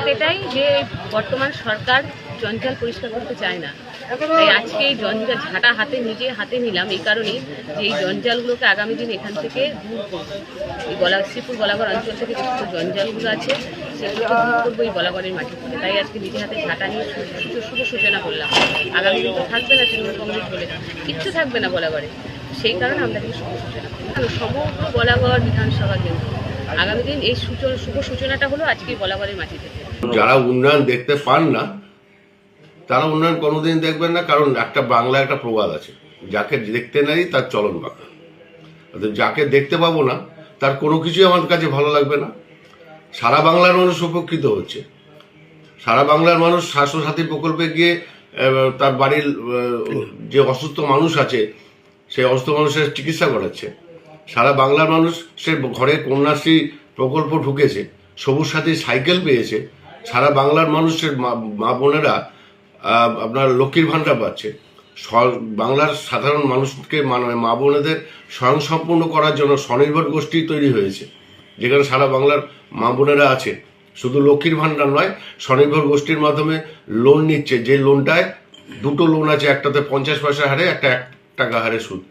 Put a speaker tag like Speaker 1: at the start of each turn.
Speaker 1: অভিঘাত এটাই যে বর্তমান সরকার জঞ্জাল পরিষ্কার করতে চায় না। তাই আজকে এই জঞ্জাল ঝাঁটা নিজে হাতে নিলাম এই কারণেই যে এই জঞ্জালগুলোকে আগামী দিন এখান থেকে দূর করবো। এই শ্রীপুর গলাগড় অঞ্চল থেকে যে জঞ্জালগুলো আছে সেগুলোকে দূর করবো এই গলাগড়ের মাটি থেকে। তাই আজকে নিজে হাতে ঝাঁটা নিয়ে শুভ সূচনা করলাম। আগামী দিন তো থাকবে না তৃণমূল কংগ্রেস বলে, কিচ্ছু থাকবে না গলাগড়ে, সেই কারণে আমরা কিন্তু শুভ সূচনা করলাম। সমগ্র গলাগড় বিধানসভা কেন্দ্র আগামী দিন এই শুভ সূচনাটা হলো আজকে গলাগড়ের মাটি থেকে।
Speaker 2: যারা উন্নয়ন দেখতে পান না তারা উন্নয়ন কোনোদিন দেখবেন না, কারণ একটা বাংলা একটা প্রবাদ আছে, যাকে দেখতে নাই তার চলন বাঁকা। যাকে দেখতে পাবো না তার কোনো কিছুই আমার কাছে ভালো লাগবে না। সারা বাংলার মানুষ উপকৃত হচ্ছে, সারা বাংলার মানুষ স্বাস্থ্যসাথী প্রকল্পে গিয়ে তার বাড়ির যে অসুস্থ মানুষ আছে সেই অসুস্থ মানুষের চিকিৎসা করাচ্ছে। সারা বাংলার মানুষ সে ঘরে কন্যাশ্রী প্রকল্প ঢুকেছে, সবুজ সাথী সাইকেল পেয়েছে। সারা বাংলার মানুষের মা বোনেরা আপনার লক্ষ্মীর ভাণ্ডার পাচ্ছে। বাংলার সাধারণ মানুষকে মা বোনেদের স্বয়ংসম্পূর্ণ করার জন্য স্বনির্ভর গোষ্ঠী তৈরি হয়েছে, যেখানে সারা বাংলার মা বোনেরা আছে। শুধু লক্ষ্মীর ভাণ্ডার নয়, স্বনির্ভর গোষ্ঠীর মাধ্যমে লোন নিচ্ছে, যে লোনটায় দুটো লোন আছে, একটাতে 50 পয়সা হারে, একটা 1 টাকা হারে সুদ।